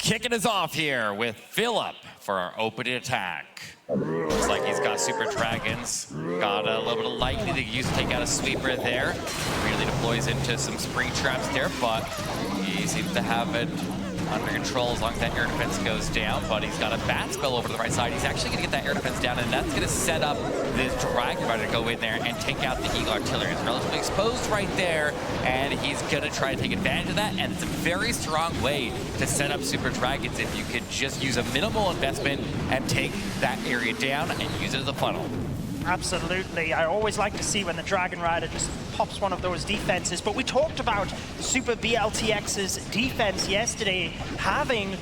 kicking us off here with Philip for our opening attack. Looks like he's got Super Dragons. Got a little bit of lightning that he used to take out a sweeper there. Really deploys into some spring traps there, but he seems to have it under control as long as that air defense goes down. But he's got a bat spell over to the right side. He's actually going to get that air defense down, and that's going to set up this Dragon Rider to go in there and take out the Eagle Artillery. It's relatively exposed right there, and he's going to try to take advantage of that. And it's a very strong way to set up Super Dragons if you could just use a minimal investment and take that area down and use it as a funnel. Absolutely. I always like to see when the Dragon Rider just pops one of those defenses. But we talked about Super B.L.T.X's defense yesterday, having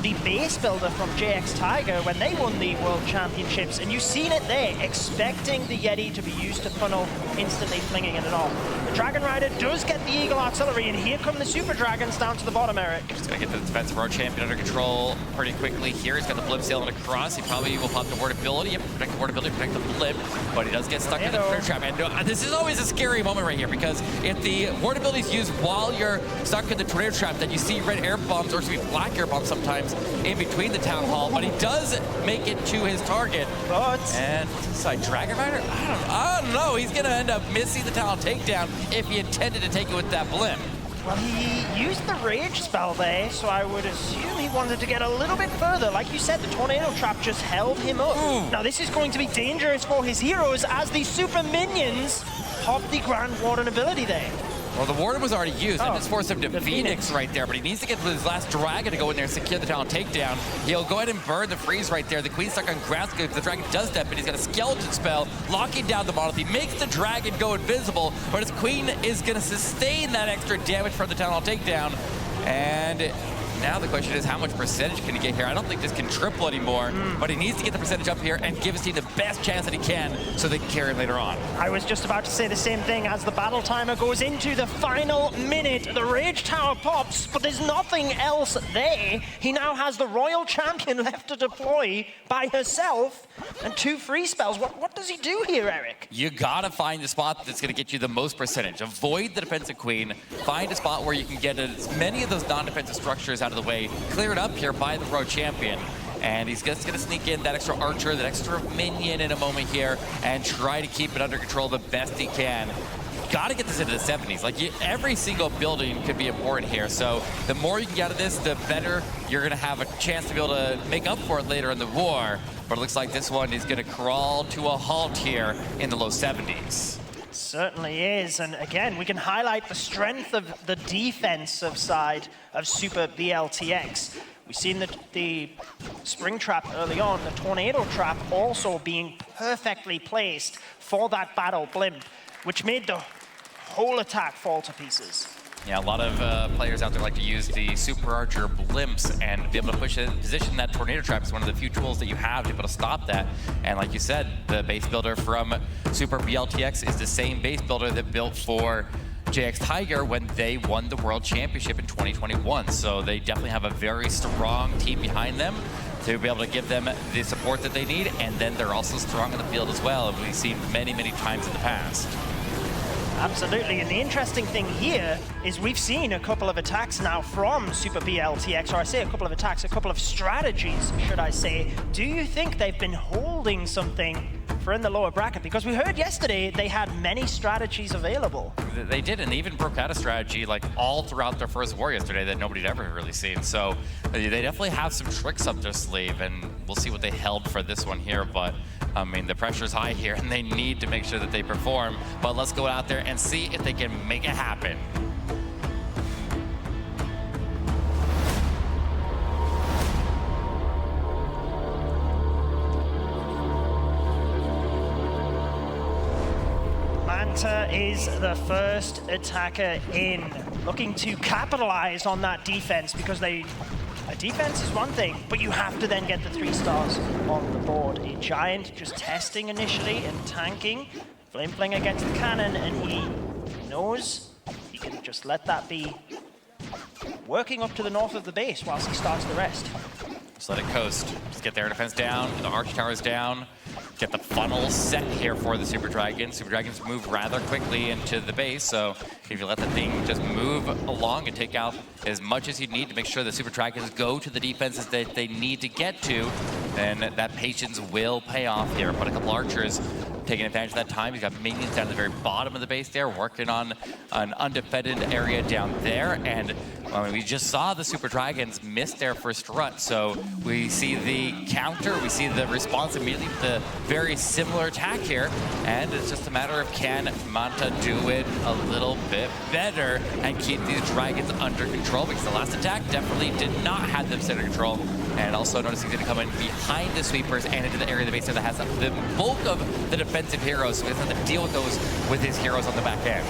the base builder from JX Tiger when they won the World Championships, and you've seen it there, expecting the Yeti to be used to funnel, instantly flinging it off. The Dragon Rider does get the Eagle Artillery, and here come the Super Dragons down to the bottom, Eric. Just gonna get the defensive World Champion under control pretty quickly here. He's got the blimp sailing across. He probably will pop the ward ability. Yep, protect the ward ability, protect the blimp, but he does get stuck in the Predator Trap. And this is always a scary moment right here, because if the ward ability is used while you're stuck in the Tornado Trap, then you see red air bombs, or excuse me, black air bombs sometimes in between the Town Hall, but he does make it to his target. But and side Dragon Rider, I don't know. He's gonna end up missing the Town Hall takedown if he intended to take it with that blimp. well, he used the Rage spell there, so I would assume he wanted to get a little bit further. Like you said, the Tornado Trap just held him up. Ooh. Now this is going to be dangerous for his heroes as the Super Minions pop the Grand Warden ability there. Well, the Warden was already used. I just forced him to the Phoenix right there, but he needs to get his last Dragon to go in there and secure the Talon takedown. He'll go ahead and burn the freeze right there. The Queen's stuck on grass because the Dragon does that, but he's got a skeleton spell locking down the Monolith. He makes the Dragon go invisible, but his Queen is going to sustain that extra damage from the Talon takedown. And now the question is, how much percentage can he get here? I don't think this can triple anymore, but he needs to get the percentage up here and give his team the best chance that he can so they can carry him later on. I was just about to say the same thing as the battle timer goes into the final minute. The Rage Tower pops, but there's nothing else there. He now has the Royal Champion left to deploy by herself and 2 free spells. What does he do here, Eric? You gotta find the spot that's gonna get you the most percentage. Avoid the defensive Queen. Find a spot where you can get as many of those non-defensive structures out of the way. Clear it up here by the Road Champion. And he's just gonna sneak in that extra Archer, that extra Minion in a moment here, and try to keep it under control the best he can. Gotta get this into the 70s. Like, every single building could be important here. So the more you can get out of this, the better you're gonna have a chance to be able to make up for it later in the war. But it looks like this one is gonna crawl to a halt here in the low 70s. Certainly is, and again, we can highlight the strength of the defensive side of Super B.L.T.X. We've seen the Spring Trap early on, the Tornado Trap also being perfectly placed for that Battle Blimp, which made the whole attack fall to pieces. Yeah, a lot of players out there like to use the Super Archer blimps and be able to push it, position that Tornado Trap is one of the few tools that you have to be able to stop that. And like you said, the base builder from Super B.L.T.X is the same base builder that built for JX Tiger when they won the World Championship in 2021. So they definitely have a very strong team behind them to be able to give them the support that they need. And then they're also strong in the field as well, and we've seen many, many times in the past. Absolutely, and the interesting thing here is we've seen a couple of attacks now from Super B.L.T.X, or I say a couple of attacks, a couple of strategies, should I say. Do you think they've been holding something for in the lower bracket? Because we heard yesterday they had many strategies available. They did, and they even broke out a strategy like all throughout their first war yesterday that nobody'd ever really seen. So they definitely have some tricks up their sleeve, and we'll see what they held for this one here. But I mean, the pressure's high here, and they need to make sure that they perform. But let's go out there and see if they can make it happen. Manta is the first attacker in, looking to capitalize on that defense, because a defense is one thing, but you have to then get the 3 stars on the board. A Giant just testing initially and tanking. Flame Fling against the cannon, and he knows he can just let that be working up to the north of the base whilst he starts the rest. Just let it coast. Just get their defense down, the Arch Tower's down. get the funnel set here for the Super Dragons. Super Dragons move rather quickly into the base, so if you let the thing just move along and take out as much as you need to make sure the Super Dragons go to the defenses that they need to get to, then that patience will pay off here. But a couple archers taking advantage of that time. He's got minions down at the very bottom of the base there, working on an undefended area down there. And we just saw the Super Dragons miss their first Strut. So we see the counter, we see the response immediately with a very similar attack here. And it's just a matter of can Manta do it a little bit better and keep these Dragons under control, because the last attack definitely did not have them under control. And also notice he's going to come in behind the sweepers and into the area of the base there that has the bulk of the defensive heroes, so he doesn't have to deal with those with his heroes on the back end.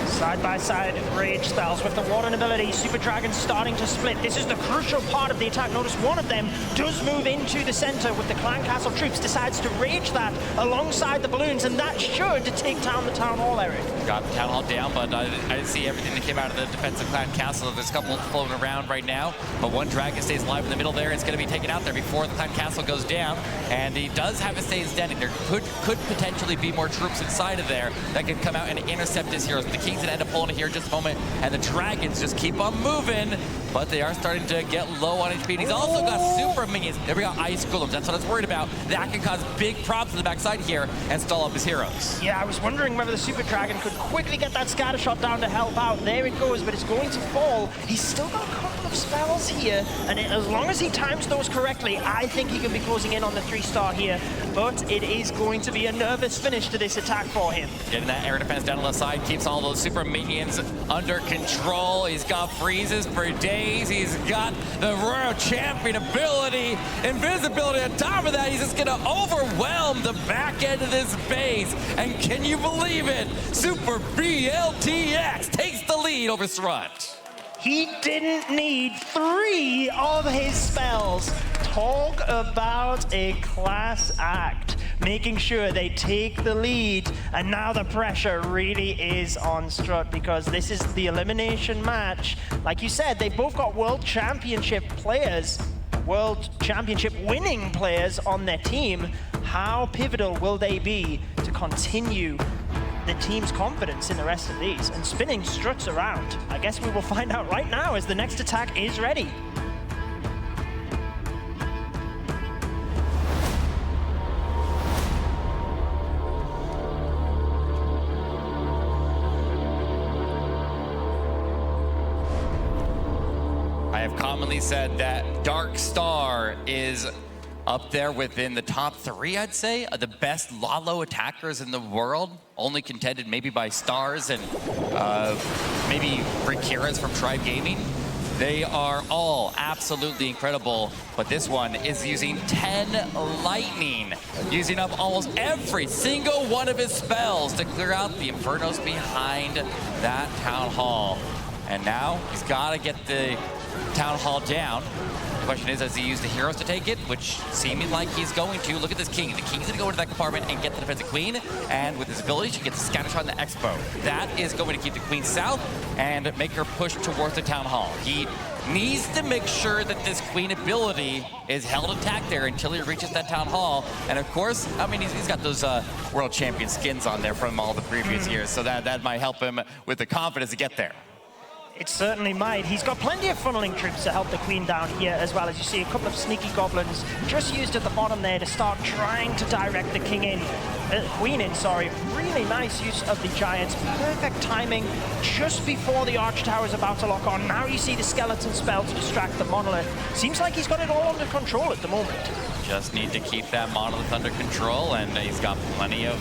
Side-by-side rage spells with the Warden ability. Super Dragon starting to split. This is the crucial part of the attack. Notice one of them does move into the center with the Clan Castle troops, decides to rage that alongside the balloons, and that should take down the Town Hall, Eric. Got the Town Hall down, but I didn't see everything that came out of the defensive Clan Castle. There's a couple floating around right now, but one Dragon stays alive in the middle there. It's going to be taken out there before the Clan Castle goes down, and he does have a stay standing. There could potentially be more troops inside of there that can come out and intercept his heroes. The Kings end up pulling it here in just a moment, and the Dragons just keep on moving, but they are starting to get low on HP. And he's also got super minions. There we go, Ice Golems. That's what I was worried about. That can cause big problems in the backside here and stall up his heroes. Yeah, I was wondering whether the Super Dragon could quickly get that scatter shot down to help out. There it goes, but it's going to fall. He's still got a couple of spells here, and as long as he times those correctly, I think he can be closing in on the 3-star here, but it is going to be a nervous finish to this attack for him. Getting that air defense down on the side, keeps all those super minions under control. He's got freezes for days. He's got the Royal Champion ability, invisibility. On top of that, he's just going to overwhelm the back end of this base. And can you believe it? Super B.L.T.X. takes the lead over Strut. He didn't need 3 of his spells. Talk about a class act, making sure they take the lead, and now the pressure really is on Strut, because this is the elimination match. Like you said, they both got World Championship players, World Championship winning players on their team. How pivotal will they be to continue the team's confidence in the rest of these and spinning Struts around? I guess we will find out right now as the next attack is ready. I have commonly said that Dark Star is up there within the top 3, I'd say, of the best Lalo attackers in the world, only contended maybe by Stars and maybe Rikiras from Tribe Gaming. They are all absolutely incredible, but this one is using 10 lightning, using up almost every single one of his spells to clear out the Infernos behind that Town Hall. And now he's got to get the Town Hall down. The question is, does he use the heroes to take it? Which seeming like he's going to. Look at this King. The King's going to go into that compartment and get the defensive Queen. And with his ability, she gets the scatter shot in the Expo. That is going to keep the Queen south and make her push towards the Town Hall. He needs to make sure that this Queen ability is held intact there until he reaches that Town Hall. And of course, I mean, he's got those World Champion skins on there from all the previous years. So that might help him with the confidence to get there. It certainly might. He's got plenty of funneling troops to help the Queen down here as well. As you see, a couple of sneaky goblins just used at the bottom there to start trying to direct the Queen in, sorry. Really nice use of the Giants. Perfect timing just before the Arch Tower is about to lock on. Now you see the skeleton spell to distract the Monolith. Seems like he's got it all under control at the moment. Just need to keep that Monolith under control, and he's got plenty of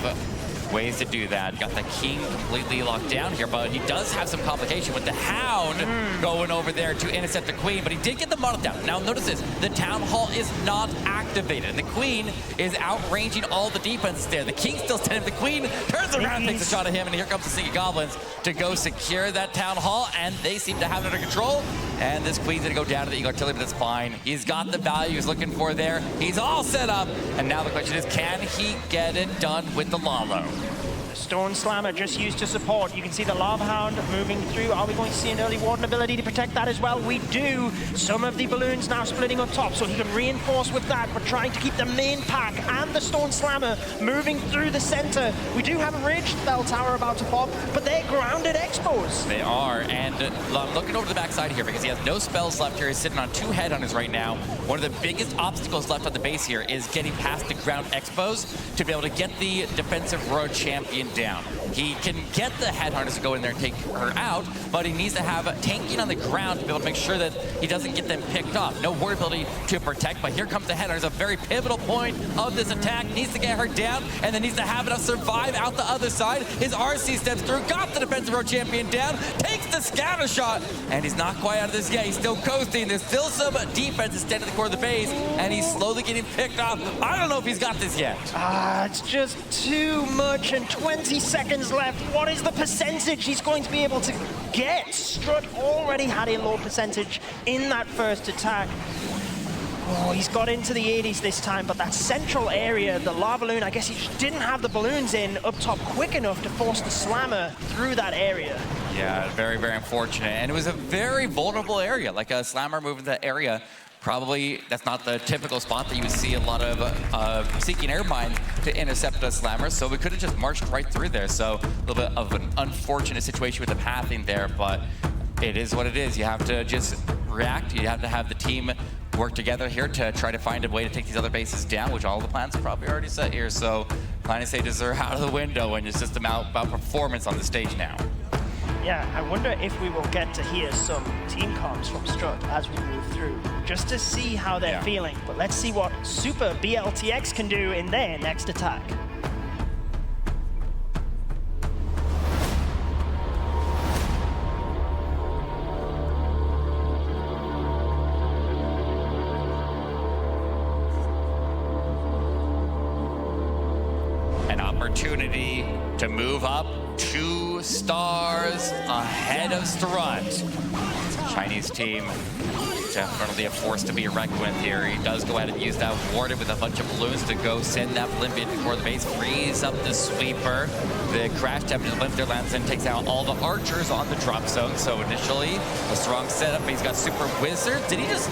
ways to do that. Got the King completely locked down here, but he does have some complication with the Hound going over there to intercept the Queen, but he did get the Monolith down. Now notice this, the Town Hall is not activated, and the Queen is outranging all the defenses there. The King still standing, the Queen turns around and takes a shot at him, and here comes the Sneaky Goblins to go secure that Town Hall, and they seem to have it under control. And this Queen's gonna go down to the Eagle Artillery, but that's fine. He's got the value he's looking for there. He's all set up, and now the question is, can he get it done with the Lalo? Stone Slammer just used to support. You can see the Lava Hound moving through. Are we going to see an early Warden ability to protect that as well? We do. Some of the balloons now splitting up top, so he can reinforce with that. We're trying to keep the main pack and the Stone Slammer moving through the center. We do have a Ridge Bell Tower about to pop, but they're grounded Expos. They are, and I'm looking over the backside here because he has no spells left here. He's sitting on 2 headhunters right now. One of the biggest obstacles left on the base here is getting past the ground Expos to be able to get the defensive road champion down. He can get the headhunters to go in there and take her out, but he needs to have tanking on the ground to be able to make sure that he doesn't get them picked off. No ward ability to protect, but here comes the headhunters, a very pivotal point of this attack. Needs to get her down, and then needs to have enough survive out the other side. His RC steps through, got the defensive road champion down, takes the scatter shot, and he's not quite out of this yet. He's still coasting. There's still some defense instead of the core of the base, and he's slowly getting picked off. I don't know if he's got this yet. It's just too much, and 20 seconds left. What is the percentage he's going to be able to get? Strut already had a low percentage in that first attack. Oh, he's got into the 80s this time, but that central area, the lava balloon, I guess he just didn't have the balloons in up top quick enough to force the Slammer through that area. Yeah, very, very unfortunate. And it was a very vulnerable area, like a Slammer moving that area. Probably that's not the typical spot that you would see a lot of seeking air mines to intercept a Slammer, so we could have just marched right through there. So a little bit of an unfortunate situation with the pathing there, but it is what it is. You have to just react. You have to have the team work together here to try to find a way to take these other bases down, which all the plans are probably already set here. So planning stages are out of the window, and it's just about performance on the stage now. Yeah, I wonder if we will get to hear some team comms from Strut as we move through, just to see how they're feeling. But let's see what Super B.L.T.X can do in their next attack. An opportunity to move up 2 stars ahead of Strut. Chinese team definitely a force to be reckoned with here. He does go ahead and use that warded with a bunch of balloons to go send that blimp in before the base, frees up the sweeper. The crash tempted blimp there lands and takes out all the archers on the drop zone. So initially a strong setup, but he's got super wizards. Did he just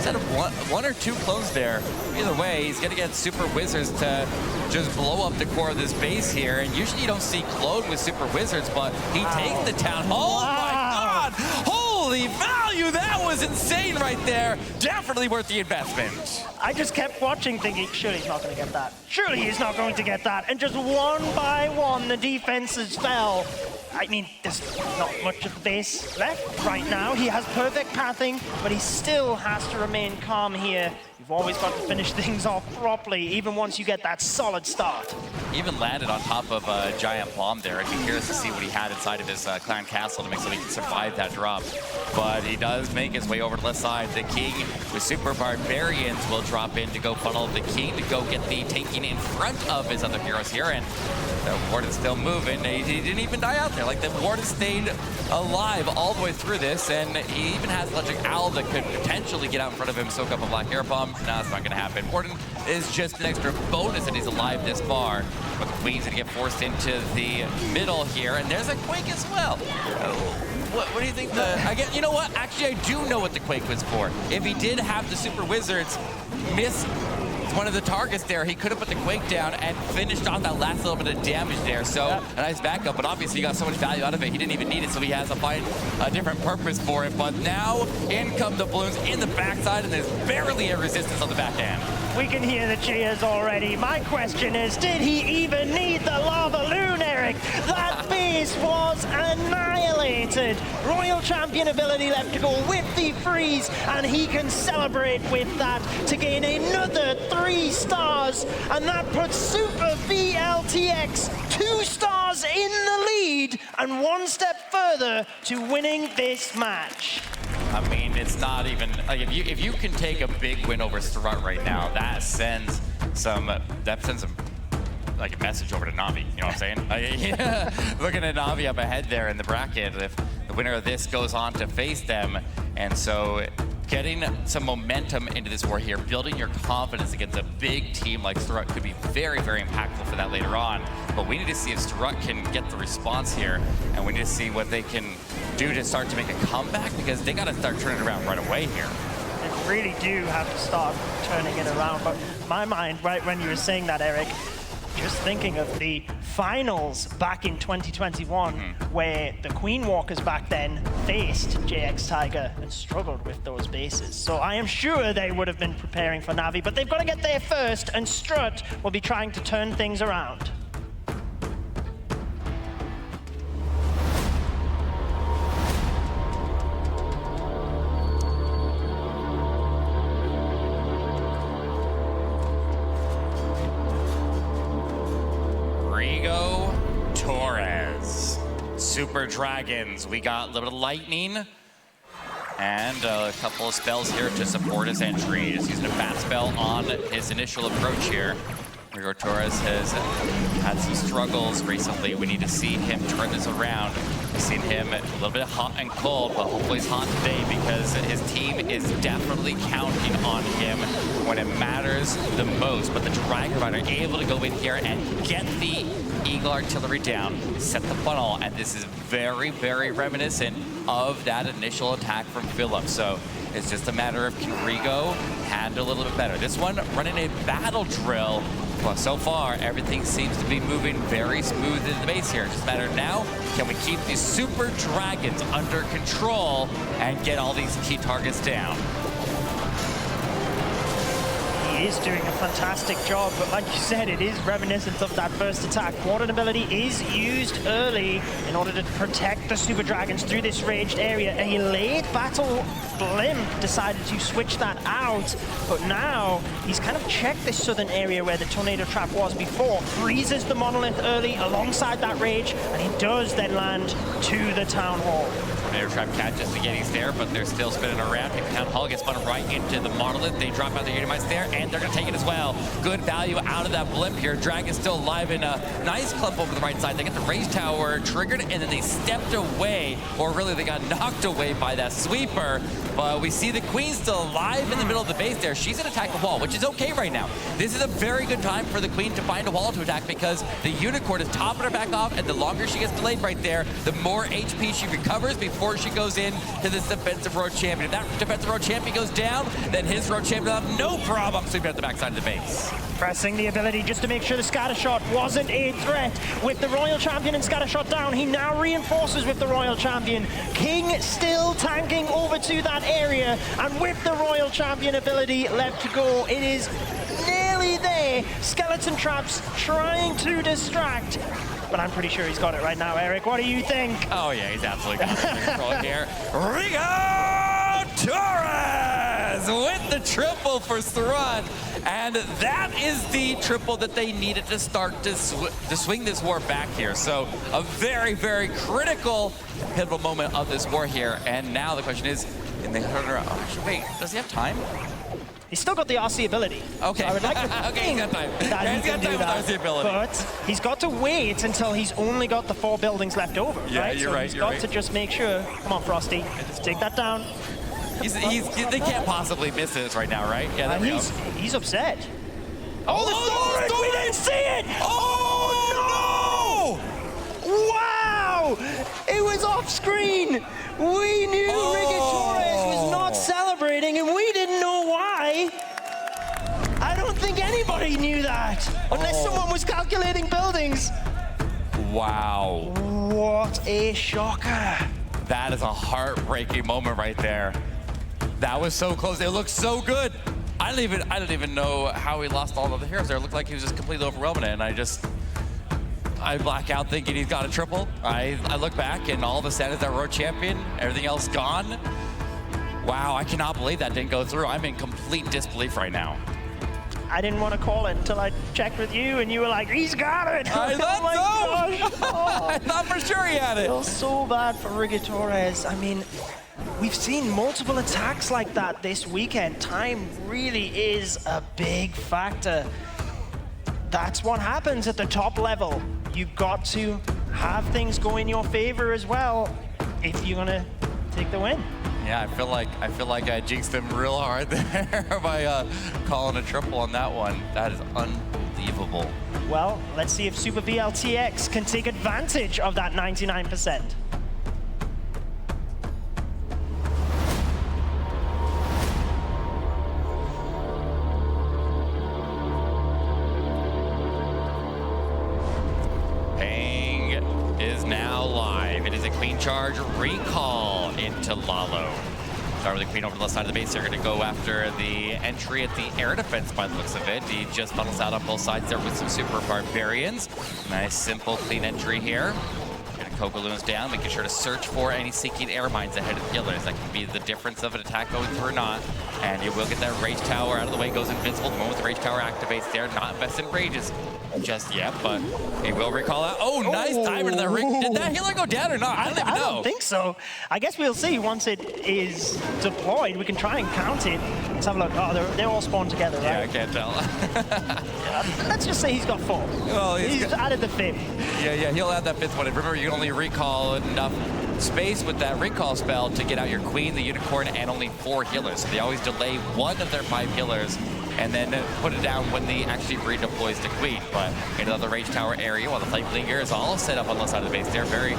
set up one or 2 clones there? Either way, he's gonna get super wizards to just blow up the core of this base here. And usually you don't see clone with super wizards, but he takes the town. Oh my God! Holy value! That was insane right there. Definitely worth the investment. I just kept watching thinking, surely he's not going to get that. Surely he's not going to get that. And just one by one, the defenses fell. I mean, there's not much of the base left right now. He has perfect pathing, but he still has to remain calm here. You've always got to finish things off properly, even once you get that solid start. He even landed on top of a giant bomb there. I'd be curious to see what he had inside of his clan castle to make sure he can survive that drop. But he does make his way over to the left side. The king with super barbarians will drop in to go funnel the king to go get the tanking in front of his other heroes here. And the warden's still moving. He didn't even die out there. Like, the warden stayed alive all the way through this, and he even has Electric Owl that could potentially get out in front of him, soak up a Black Air Bomb. No, it's not going to happen. Warden is just an extra bonus that he's alive this far. But the Queen's going to get forced into the middle here, and there's a Quake as well. What do you think you know what? Actually, I do know what the Quake was for. If he did have the Super Wizards miss one of the targets there, he could have put the Quake down and finished off that last little bit of damage there. So a nice backup, but obviously he got so much value out of it, he didn't even need it, so he has to find a different purpose for it. But now in come the balloons in the backside, and there's barely a resistance on the back end. We can hear the cheers already. My question is, did he even need the lava balloon, Eric? That base was annihilated. Royal Champion ability left to go with the freeze, and he can celebrate with that to gain another 3 stars, and that puts Super B.L.T.X 2 stars in the lead and 1 step further to winning this match. I mean, it's not even like if you can take a big win over Strut right now, that sends some like a message over to Navi. You know what I'm saying? Looking at Navi up ahead there in the bracket, if the winner of this goes on to face them, and so getting some momentum into this war here, building your confidence against a big team like Strut could be very, very impactful for that later on. But we need to see if Strut can get the response here, and we need to see what they can do to start to make a comeback, because they got to start turning it around right away here. They really do have to start turning it around. But my mind, right when you were saying that, Eric, just thinking of the finals back in 2021, where the Queen Walkers back then faced JX Tiger and struggled with those bases. So I am sure they would have been preparing for Na'Vi, but they've got to get there first, and Strut will be trying to turn things around. Super Dragons. We got a little bit of lightning and a couple of spells here to support his entry. He's using a fast spell on his initial approach here. Rigo Torres has had some struggles recently. We need to see him turn this around. We've seen him a little bit hot and cold, but hopefully he's hot today, because his team is definitely counting on him when it matters the most. But the Dragon Rider able to go in here and get the Eagle Artillery down, set the funnel, and this is very, very reminiscent of that initial attack from Philip. So it's just a matter of, can Rigo handle a little bit better? This one running a battle drill. Well, so far, everything seems to be moving very smooth in the base here. It's just a matter of now, can we keep these Super Dragons under control and get all these key targets down? He is doing a fantastic job, but like you said, it is reminiscent of that first attack. Quadrant ability is used early in order to protect the Super Dragons through this raged area. A late battle Blimp decided to switch that out, but now he's kind of checked this southern area where the tornado trap was before, freezes the monolith early alongside that rage, and he does then land to the town hall. Tornado trap catches the Yetis there, but they're still spinning around. The town hall gets spun right into the monolith. They drop out the Yeti mites there, and they're going to take it as well. Good value out of that Blimp here. Dragon's still alive in a nice clump over the right side. They get the Rage Tower triggered, and then they stepped away, or really they got knocked away by that sweeper. But we see the Queen still alive in the middle of the base there. She's going to attack the wall, which is okay right now. This is a very good time for the Queen to find a wall to attack, because the Unicorn is topping her back off, and the longer she gets delayed right there, the more HP she recovers before she goes in to this defensive road champion. If that defensive road champion goes down, then his road champion will have no problem sweeping at the backside of the base. Pressing the ability just to make sure the scatter shot wasn't a threat. With the Royal Champion and scatter shot down, he now reinforces with the Royal Champion. King still tanking over to that area, and with the Royal Champion ability left to go, it is nearly there. Skeleton traps trying to distract, but I'm pretty sure he's got it right now. Eric, what do you think? Oh yeah, he's absolutely got it. Control here. Rigo Torres with the triple for Strut. And that is the triple that they needed to start to swing this war back here. So a very, very critical, pivotal moment of this war here. And now the question is, can they turn around? Oh, actually, wait, does he have time? He's still got the RC ability. Okay. So I would like to okay, he's got time. That he's got time with RC ability. But he's got to wait until he's only got the 4 buildings left over, yeah, right? You're so right, he's got to just make sure. Come on, Frosty. Take that down. They can't possibly miss this right now, right? Yeah, he's upset. Oh, the storm! We didn't see it! Oh, no! Wow! It was off screen! We knew Rigo Torres was not celebrating, and we didn't know why. I don't think anybody knew that, unless someone was calculating buildings. Wow. What a shocker. That is a heartbreaking moment right there. That was so close. It looked so good. I don't even know how he lost all of the heroes there. It looked like he was just completely overwhelming it, and I black out thinking he's got a triple. I look back, and all of a sudden, that road champion, everything else gone. Wow, I cannot believe that didn't go through. I'm in complete disbelief right now. I didn't want to call it until I checked with you, and you were like, he's got it! I thought so! Oh. I thought for sure he had it. I feel so bad for Rigo Torres. I mean, we've seen multiple attacks like that this weekend. Time really is a big factor. That's what happens at the top level. You've got to have things go in your favor as well if you're going to take the win. Yeah, I feel like I jinxed him real hard there by calling a triple on that one. That is unbelievable. Well, let's see if Sup B.L.T.X can take advantage of that 99%. Is now live. It is a Queen Charge recall into Lalo. Start with the Queen over the left side of the base. They're going to go after the entry at the air defense by the looks of it. He just funnels out on both sides there with some Super Barbarians. Nice, simple, clean entry here. Getting Coco-Loons down, making sure to search for any sinking air mines ahead of killers. That can be the difference of an attack going through or not. And you will get that Rage Tower out of the way, goes invincible. The moment the Rage Tower activates there, not invested in Rages just yet, but he will recall out. Oh, nice timing in that ring. Did that healer go down or not? I don't even know. I don't think so. I guess we'll see once it is deployed. We can try and count it. Let's have a look. Oh, they're all spawned together, right? Yeah, I can't tell. Let's just say he's got 4. Well, he's added the 5th. Yeah, he'll add that 5th one. And remember, you can only recall enough space with that recall spell to get out your Queen, the Unicorn, and only 4 healers. So they always delay one of their 5 healers and then put it down when they actually redeploys the Queen. But into the Rage Tower area, while the Flame Flinger is all set up on the side of the base there. Very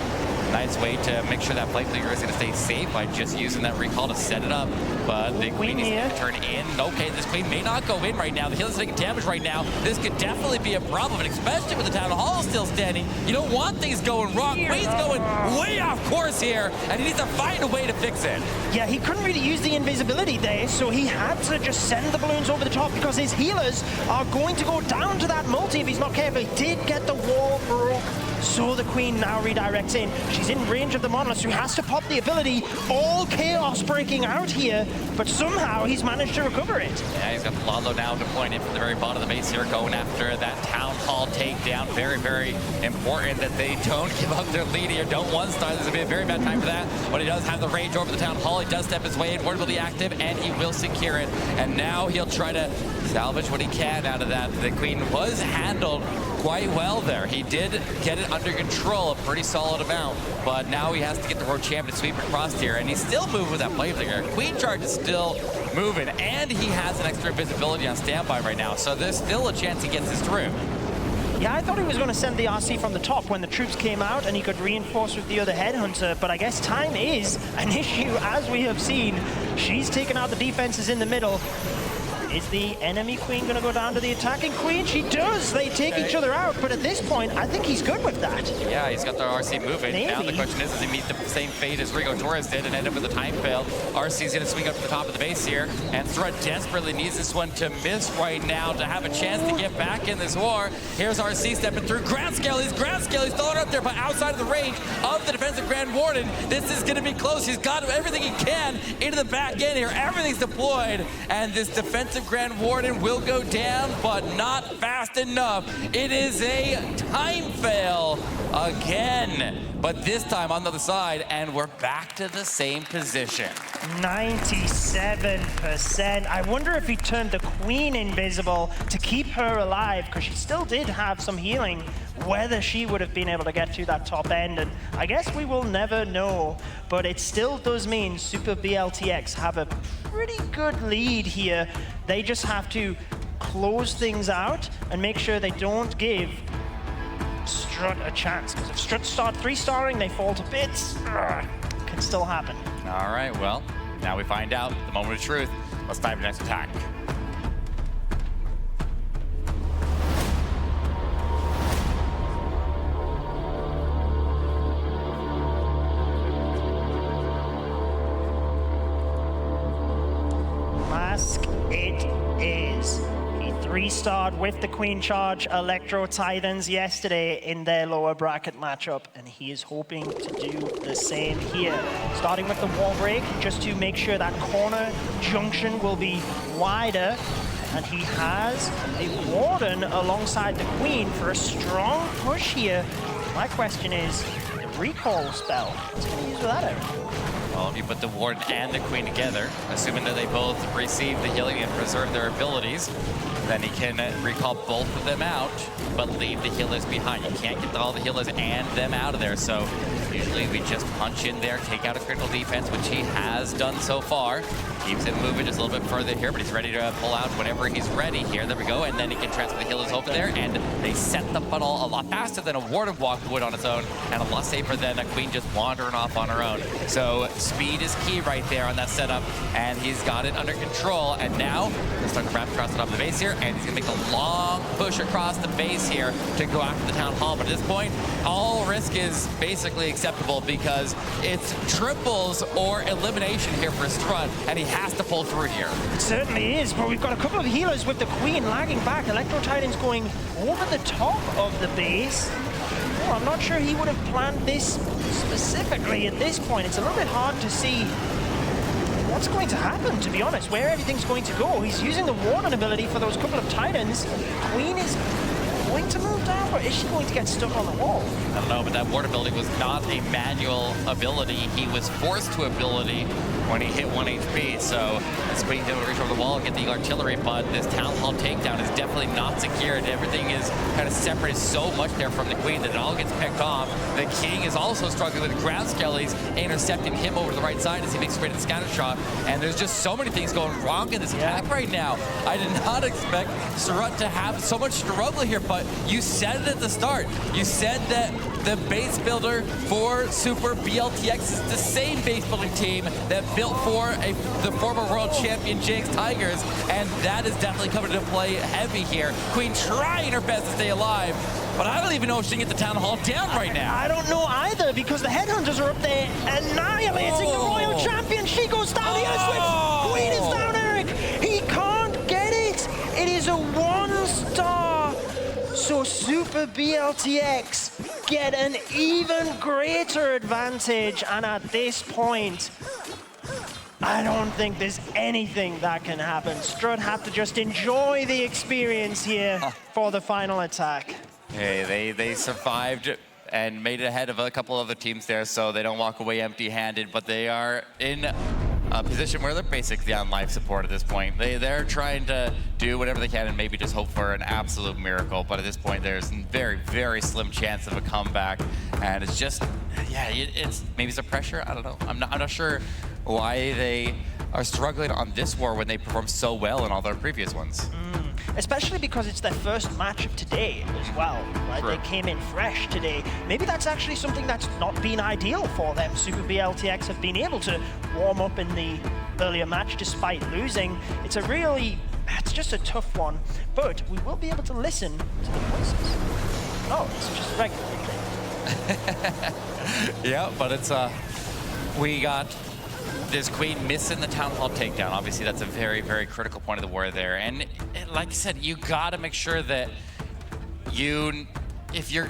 nice way to make sure that Flame Flinger is going to stay safe by just using that recall to set it up. But the Queen needs to turn in. Okay, this Queen may not go in right now. The healer's taking damage right now. This could definitely be a problem, and especially with the Town Hall still standing. You don't want things going wrong. Queen's going way off course here, and he needs to find a way to fix it. Yeah, he couldn't really use the invisibility there, so he had to just send the balloons over the top because his healers are going to go down to that multi if he's not careful. He did get the wall broke, so the Queen now redirects in. She's in range of the Monolith, so he has to pop the ability. All chaos breaking out here, but somehow he's managed to recover it. Yeah, he's got Lalo now deploying in from the very bottom of the base here, going after that Town Hall takedown. Very, very important that they don't give up their lead here. Don't one-star. This is going to be a very bad time for that. But he does have the rage over the Town Hall. He does step his way in, portability active, and he will secure it. And now he'll try to salvage what he can out of that. The Queen was handled quite well there. He did get it under control, a pretty solid amount, but now he has to get the World Champ to sweep across here, and he's still moving with that Flame Flinger. Queen Charge is still moving, and he has an extra invisibility on standby right now, so there's still a chance he gets this through. Yeah, I thought he was going to send the RC from the top when the troops came out and he could reinforce with the other Headhunter, but I guess time is an issue, as we have seen. She's taken out the defenses in the middle. Is the enemy Queen going to go down to the attacking Queen? She does. They take each other out, but at this point, I think he's good with that. Yeah, he's got the RC moving. Maybe. Now the question is, does he meet the same fate as Rigo Torres did and end up with a time fail? RC's going to swing up to the top of the base here, and Strut desperately needs this one to miss right now to have a chance to get back in this war. Here's RC stepping through. Ground scale, he's throwing up there, but outside of the range of the defensive Grand Warden. This is going to be close. He's got everything he can into the back end here. Everything's deployed, and this defensive Grand Warden will go down, but not fast enough. It is a time fail again, but this time on the other side, and we're back to the same position. 97%. I wonder if he turned the Queen invisible to keep her alive, because she still did have some healing, whether she would have been able to get to that top end, and I guess we will never know, but it still does mean Sup B.L.T.X have a pretty good lead here. They just have to close things out and make sure they don't give Strut a chance, because if Strut start 3-starring, they fall to bits. Can still happen. All right, well, now we find out the moment of truth. Let's dive into the next attack. Mask it is. He 3-starred with the Queen Charge Electro Titans yesterday in their lower bracket matchup, and he is hoping to do the same here. Starting with the wall break, just to make sure that corner junction will be wider, and he has a Warden alongside the Queen for a strong push here. My question is, the recall spell, what's going to use with that, Eric? Well, if you put the Warden and the Queen together, assuming that they both receive the healing and preserve their abilities, then he can recall both of them out, but leave the healers behind. You can't get all the healers and them out of there, so usually we just punch in there, take out a critical defense, which he has done so far. Keeps it moving just a little bit further here, but he's ready to pull out whenever he's ready here. There we go, and then he can transfer the healers over there, and they set the funnel a lot faster than a Warden walk would on its own, and a lot safer than a Queen just wandering off on her own. So speed is key right there on that setup, and he's got it under control, and now he'll start to wrap across the top of the base here, and he's gonna make a long push across the base here to go after the Town Hall, but at this point, all risk is basically acceptable because it's triples or elimination here for Strut, and he has to pull through here. It certainly is, but we've got a couple of healers with the Queen lagging back. Electro Titan's going over the top of the base. Oh, I'm not sure he would have planned this specifically at this point. It's a little bit hard to see what's going to happen, to be honest, where everything's going to go. He's using the Warden ability for those couple of Titans. Queen is going to move down, or is she going to get stuck on the wall? I don't know, but that Ward ability was not a manual ability. He was forced to ability when he hit 1 HP, so this Queen didn't reach over the wall and get the artillery, but this Town Hall takedown is definitely not secured. Everything is kind of separated so much there from the Queen that it all gets picked off. The King is also struggling with ground skellies, intercepting him over to the right side as he makes straight to the scatter shot, and there's just so many things going wrong in this attack right now. I did not expect Strut to have so much struggle here, but you said it at the start. You said that the base builder for Super B.L.T.X is the same base building team that built for the former world champion Jinx Tigers, and that is definitely coming into play heavy here. Queen trying her best to stay alive, but I don't even know if she can get the Town Hall down right now. I don't know either, because the Headhunters are up there annihilating the Royal Champion. She goes down the switch. Queen is down, Eric. He can't get it. It is a 1-star. So Super B.L.T.X get an even greater advantage, and at this point, I don't think there's anything that can happen. Strut have to just enjoy the experience here for the final attack. Hey, they survived and made it ahead of a couple other teams there, so they don't walk away empty-handed, but they are in a position where they're basically on life support at this point. They're trying to do whatever they can and maybe just hope for an absolute miracle, but at this point there's a very, very slim chance of a comeback, and it's just, yeah, maybe it's the pressure, I don't know. I'm not sure why they are struggling on this war when they performed so well in all their previous ones. Especially because it's their first match of today as well, right? True. They came in fresh today. Maybe that's actually something that's not been ideal for them. Super B.L.T.X have been able to warm up in the earlier match despite losing. It's just a tough one, but we will be able to listen to the voices. Oh, it's just regular. Yeah, but it's, we got this Queen missing the Town Hall takedown. Obviously, that's a very, very critical point of the war there. And like I said, you gotta make sure that if you're,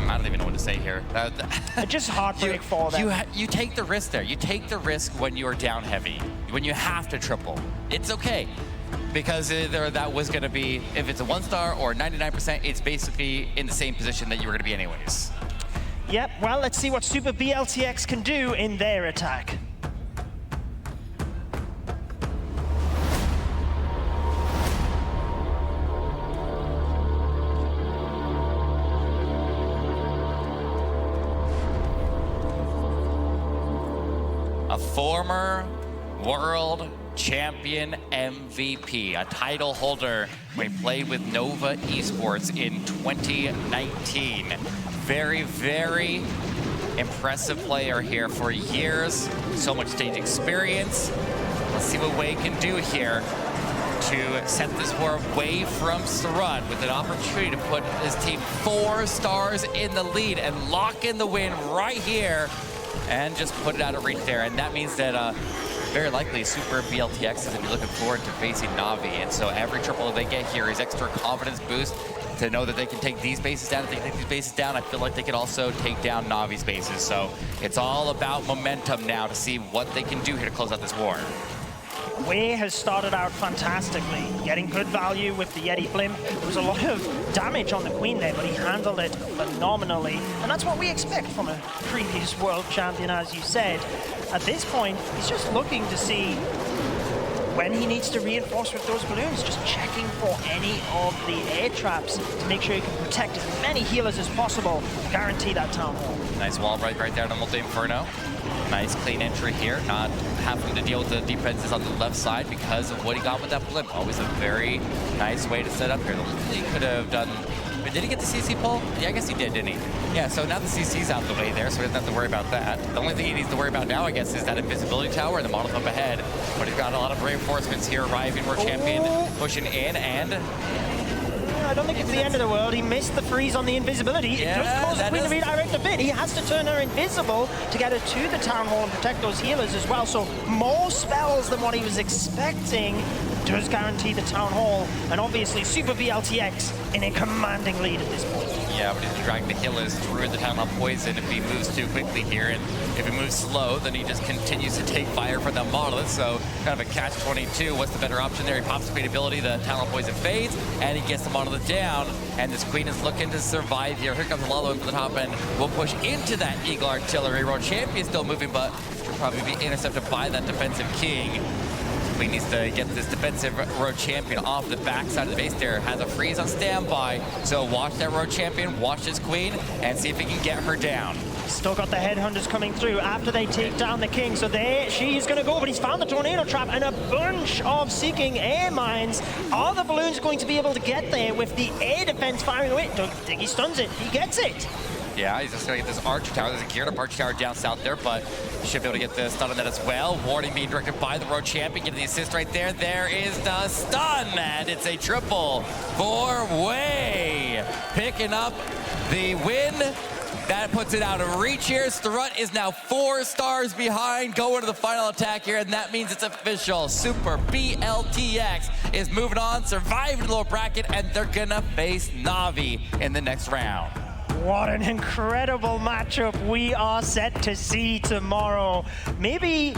I don't even know what to say here. It's just heartbreak for them. You take the risk there. You take the risk when you're down heavy, when you have to triple. It's okay. Because that was gonna be, if it's a 1-star or 99%, it's basically in the same position that you were gonna be anyways. Yep, well, let's see what Super B.L.T.X can do in their attack. A former world champion MVP, a title holder when he played with Nova Esports in 2019. Very, very impressive player here for years. So much stage experience. Let's see what Wei can do here to set this war away from Strut with an opportunity to put his team 4 stars in the lead and lock in the win right here and just put it out of reach there. And that means that very likely Super B.L.T.X is going to be looking forward to facing Na'Vi. And so every triple they get here is extra confidence boost to know that they can take these bases down. If they can take these bases down, I feel like they can also take down Na'Vi's bases. So it's all about momentum now to see what they can do here to close out this war. Wei has started out fantastically, getting good value with the Yeti Blimp. There was a lot of damage on the Queen there, but he handled it phenomenally. And that's what we expect from a previous world champion, as you said. At this point, he's just looking to see when he needs to reinforce with those balloons, just checking for any of the air traps to make sure he can protect as many healers as possible to guarantee that Town Hall. Nice wall right there to multi-inferno. Nice clean entry here, not having to deal with the defenses on the left side because of what he got with that blimp. Always a very nice way to set up here. He could have done... Did he get the CC pull? Yeah, I guess he did, didn't he? Yeah, so now the CC's out the way there, so he doesn't have to worry about that. The only thing he needs to worry about now, I guess, is that invisibility tower and the model up ahead. But he's got a lot of reinforcements here arriving. World champion pushing in, and... I don't think it's the end of the world. He missed the freeze on the invisibility. Yeah, it does cause the Queen to redirect a bit. He has to turn her invisible to get her to the Town Hall and protect those healers as well. So more spells than what he was expecting does guarantee the Town Hall. And obviously, Sup B.L.T.X in a commanding lead at this point. Yeah, but he's dragging the healers through the Town Hall poison if he moves too quickly here. And if he moves slow, then he just continues to take fire from the monolith. So kind of a catch-22. What's the better option there? He pops the Queen ability, the Town Hall poison fades, and he gets the monolith down. And this Queen is looking to survive here. Here comes Lalo into the top end. We'll push into that Eagle Artillery. World champion still moving, but should probably be intercepted by that defensive King. Queen needs to get this defensive road champion off the backside of the base there. Has a freeze on standby. So watch that road champion, watch this Queen, and see if he can get her down. Still got the headhunters coming through after they take down the King. So there she's going to go, but he's found the tornado trap and a bunch of seeking air mines. Are the balloons going to be able to get there with the air defense firing away? Don't think he stuns it. He gets it. Yeah, he's just going to get this archer tower. There's a geared up archer tower down south there, but he should be able to get the stun on that as well. Warning being directed by the road champion. Getting the assist right there. There is the stun, and it's a triple for Wei. Picking up the win. That puts it out of reach here. Strut is now 4 stars behind, going to the final attack here, and that means it's official. Sup B.L.T.X is moving on, surviving the lower bracket, and they're gonna face Na'Vi in the next round. What an incredible matchup we are set to see tomorrow. Maybe,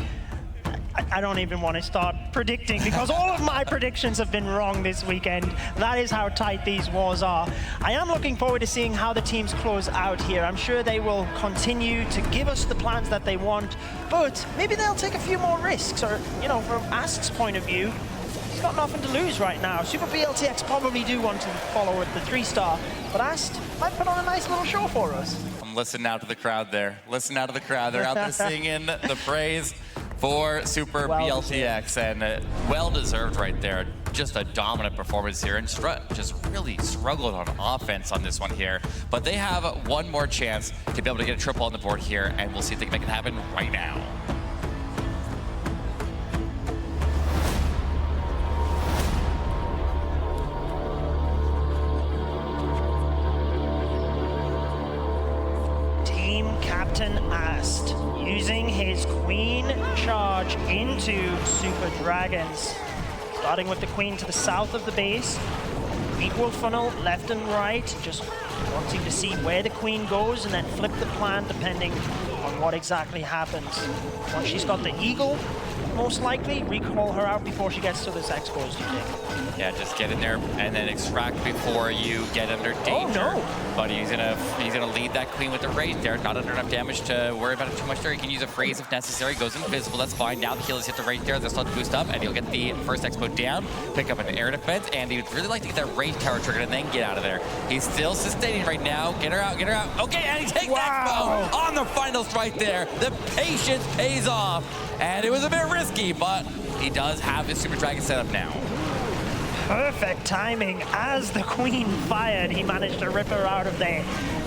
I don't even want to start predicting because all of my predictions have been wrong this weekend. That is how tight these wars are. I am looking forward to seeing how the teams close out here. I'm sure they will continue to give us the plans that they want, but maybe they'll take a few more risks. Or, you know, from Ask's point of view, he's got nothing to lose right now. Sup B.L.T.X probably do want to follow with the 3-star, but Ask might put on a nice little show for us. I'm listening out to the crowd there. Listen out to the crowd. They're out there singing the praise for Sup B.L.T.X, and well-deserved right there. Just a dominant performance here, and Strut just really struggled on offense on this one here. But they have one more chance to be able to get a triple on the board here, and we'll see if they can make it happen right now. Captain Ast using his Queen charge into Super Dragons. Starting with the Queen to the south of the base. Equal funnel left and right, just wanting to see where the Queen goes and then flip the plan depending on what exactly happens. Once she's got the Eagle, most likely recall her out before she gets to this X-Pose, do you think? Yeah, just get in there and then extract before you get under danger. Oh, no. But he's gonna lead that Queen with the rage there. Not under enough damage to worry about it too much there. He can use a freeze if necessary. Goes invisible, that's fine. Now the healers hit the rage there. They'll start to boost up, and he'll get the first Expo down, pick up an air defense, and he would really like to get that rage tower triggered and then get out of there. He's still sustaining right now. Get her out, get her out. Okay, and he takes the Expo on the finals right there. The patience pays off, and it was a bit risky, but he does have his Super Dragon set up now. Perfect timing. As the Queen fired, he managed to rip her out of there.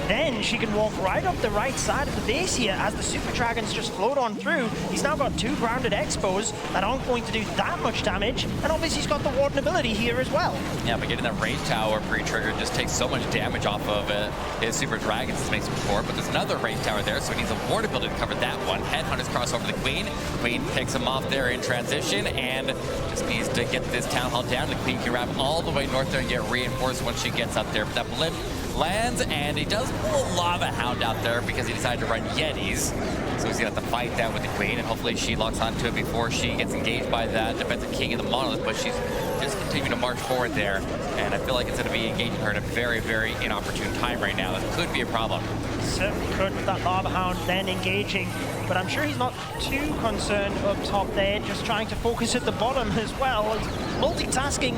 Then she can walk right up the right side of the base here as the Super Dragons just float on through. He's now got 2 grounded Expos that aren't going to do that much damage, and obviously he's got the Warden ability here as well. Yeah, but getting that range tower pre-triggered just takes so much damage off of his Super Dragons to make some core, but there's another range tower there, so he needs a Ward ability to cover that one. Headhunters cross over the Queen. Queen picks him off there in transition, and just needs to get this Town Hall down. The Queen can wrap all the way north there and get reinforced once she gets up there, but that blimp lands, and he does pull a Lava Hound out there because he decided to run Yetis. So he's gonna have to fight that with the Queen, and hopefully she locks onto it before she gets engaged by that defensive King of the Monolith, but she's just continuing to march forward there, and I feel like it's gonna be engaging her at a very, very inopportune time right now. That could be a problem. Certainly could with that Lava Hound then engaging, but I'm sure he's not too concerned up top there, just trying to focus at the bottom as well, multitasking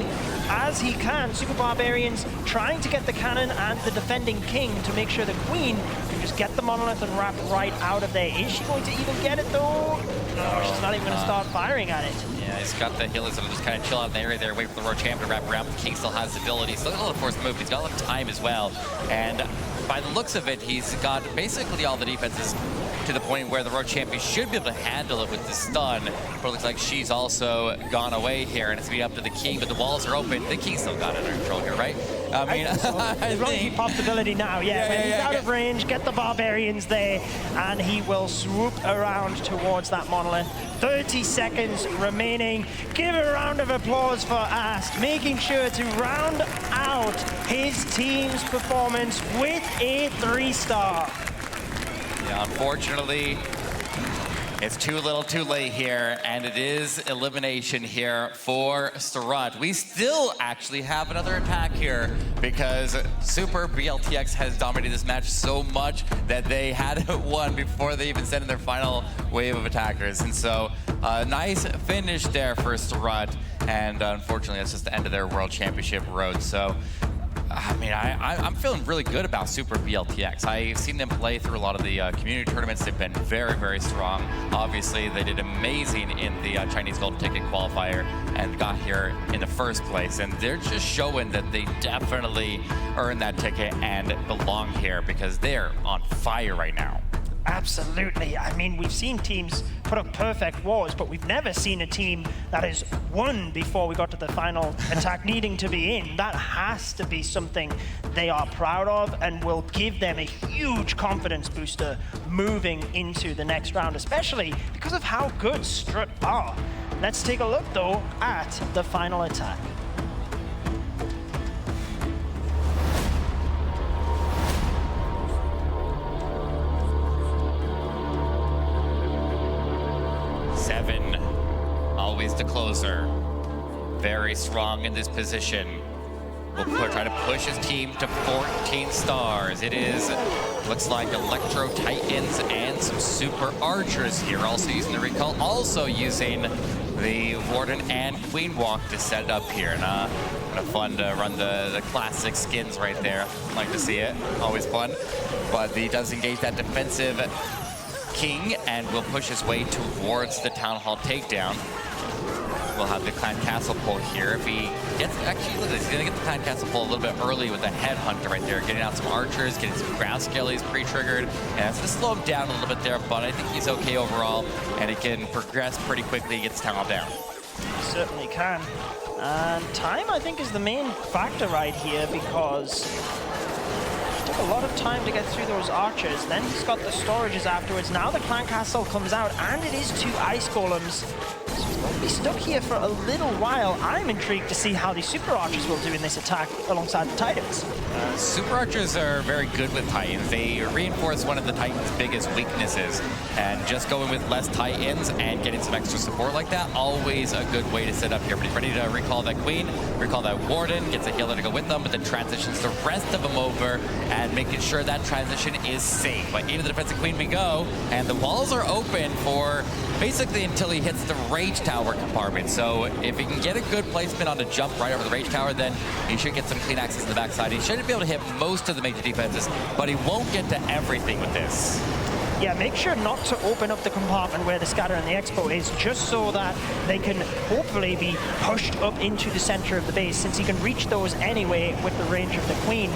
as he can. Super Barbarians trying to get the cannon and the defending King to make sure the Queen can just get the Monolith and wrap right out of there. Is she going to even get it though? No, she's not even going to start firing at it. Yeah, he's got the healers that'll just kind of chill out in the area there, wait for the Roach Champ to wrap around. The King still has ability, still got a little force move, he's got a lot of time as well. And by the looks of it, he's got basically all the defenses to the point where the Roach Champion should be able to handle it with the stun, but it looks like she's also gone away here, and it's be up to the King, but the walls are open. The King still got it under control here, right? I mean, as long as he pops ability now, when he's out of range, get the Barbarians there, and he will swoop around towards that Monolith. 30 seconds remaining. Give a round of applause for Ast, making sure to round out his team's performance with a 3-star. Yeah, unfortunately, it's too little too late here, and it is elimination here for Strut. We still actually have another attack here because Super B.L.T.X has dominated this match so much that they had won before they even sent in their final wave of attackers. And so, nice finish there for Strut, and unfortunately, that's just the end of their World Championship road. So, I mean, I'm feeling really good about Super B.L.T.X. I've seen them play through a lot of the community tournaments. They've been very, very strong. Obviously, they did amazing in the Chinese Golden Ticket qualifier and got here in the first place. And they're just showing that they definitely earned that ticket and belong here because they're on fire right now. Absolutely. I mean, we've seen teams put up perfect wars, but we've never seen a team that has won before we got to the final attack needing to be in. That has to be something they are proud of and will give them a huge confidence booster moving into the next round, especially because of how good Strut are. Let's take a look, though, at the final attack. Always the closer. Very strong in this position. Will try to push his team to 14 stars. It is, looks like Electro Titans and some Super Archers here. Also using the recall, also using the Warden and Queen Walk to set it up here. And kind of fun to run the classic skins right there. Like to see it, always fun. But he does engage that defensive King and will push his way towards the Town Hall takedown. We'll have the Clan Castle pull here. If he gets, actually, look at this, he's gonna get the Clan Castle pull a little bit early with the Headhunter right there, getting out some archers, getting some ground skellies pre-triggered, and it's gonna slow him down a little bit there, but I think he's okay overall, and he can progress pretty quickly, gets Town Hall down. Certainly can. And time, I think, is the main factor right here because it took a lot of time to get through those archers. Then he's got the storages afterwards. Now the Clan Castle comes out, and it is 2 Ice Golems. So he's going to be stuck here for a little while. I'm intrigued to see how the Super Archers will do in this attack alongside the Titans. Super Archers are very good with Titans. They reinforce one of the Titans' biggest weaknesses. And just going with less Titans and getting some extra support like that, always a good way to set up here. But he's ready to recall that Queen, recall that Warden, gets a healer to go with them, but then transitions the rest of them over and making sure that transition is safe. But into the defensive Queen we go, and the walls are open for basically until he hits the Rage Tower compartment. So if he can get a good placement on the jump right over the Rage Tower, then he should get some clean access to the backside. He should be able to hit most of the major defenses, but he won't get to everything with this. Yeah, make sure not to open up the compartment where the Scatter and the Expo is, just so that they can hopefully be pushed up into the center of the base, since he can reach those anyway with the range of the Queen.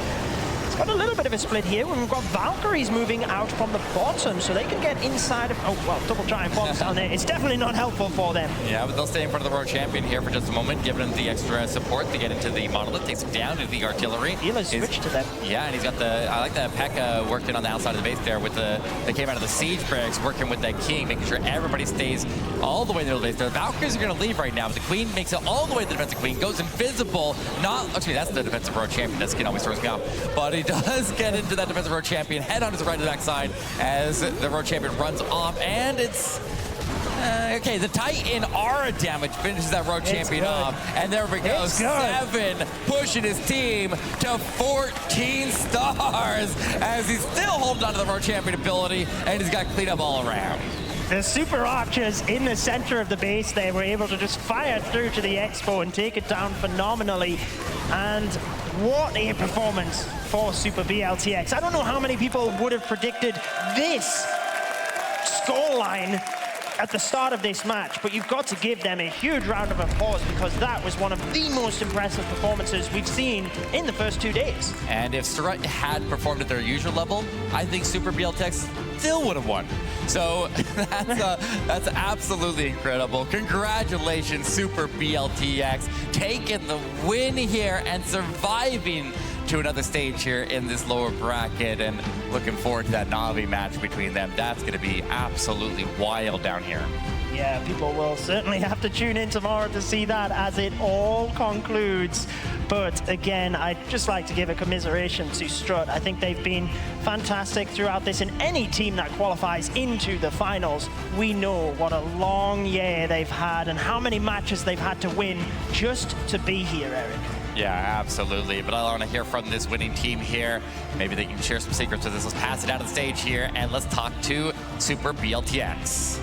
Got a little bit of a split here when we've got Valkyries moving out from the bottom, so they can get inside of, oh, well, double giant bombs down there. It's definitely not helpful for them. Yeah, but they'll stay in front of the World Champion here for just a moment, giving him the extra support to get into the Monolith, takes him down to the artillery. Healer's switched to them. Yeah, and he's got the, I like that P.E.K.K.A. worked in on the outside of the base there with the, they came out of the Siege Barracks working with that King, making sure everybody stays all the way to the base. The Valkyries are going to leave right now, but the Queen makes it all the way to the defensive Queen, goes invisible, not, actually that's the defensive World Champion, that skin always throws me off, but he does get into that defensive road champion, head on his right backside as the road champion runs off, and it's okay, the Titan aura damage finishes that road champion off, and there we go, 7 pushing his team to 14 stars as he's still holding on to the road champion ability, and he's got cleanup all around. The super archers in the center of the base there were able to just fire through to the Expo and take it down phenomenally. And what a performance for Sup B.L.T.X. I don't know how many people would have predicted this scoreline at the start of this match, but you've got to give them a huge round of applause because that was one of the most impressive performances we've seen in the first 2 days. And if Strut had performed at their usual level, I think Sup B.L.T.X still would have won. So that's absolutely incredible. Congratulations, Sup B.L.T.X, taking the win here and surviving to another stage here in this lower bracket, and looking forward to that Na'Vi match between them. That's going to be absolutely wild down here. Yeah, people will certainly have to tune in tomorrow to see that as it all concludes. But again, I'd just like to give a commiseration to Strut. I think they've been fantastic throughout this, and any team that qualifies into the finals, we know what a long year they've had and how many matches they've had to win just to be here, Eric. Yeah, absolutely. But I want to hear from this winning team here. Maybe they can share some secrets with us. Let's pass it out on the stage here, and let's talk to Sup B.L.T.X.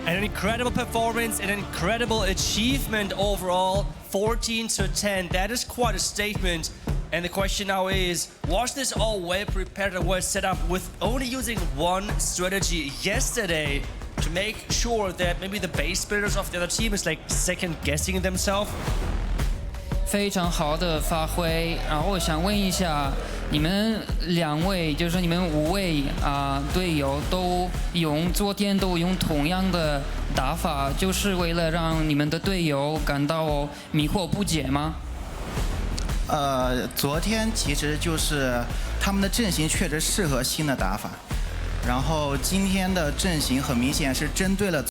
An incredible performance, an incredible achievement overall. 14-10, that is quite a statement. And the question now is, was this all well prepared and was set up with only using one strategy yesterday to make sure that maybe the base builders of the other team is like second guessing themselves? 非常好的发挥，然后我想问一下，你们2位，就是说你们5位队友昨天都用同样的打法，就是为了让你们的队友感到迷惑不解吗？昨天其实就是他们的阵型确实适合新的打法，然后今天的阵型很明显是针对了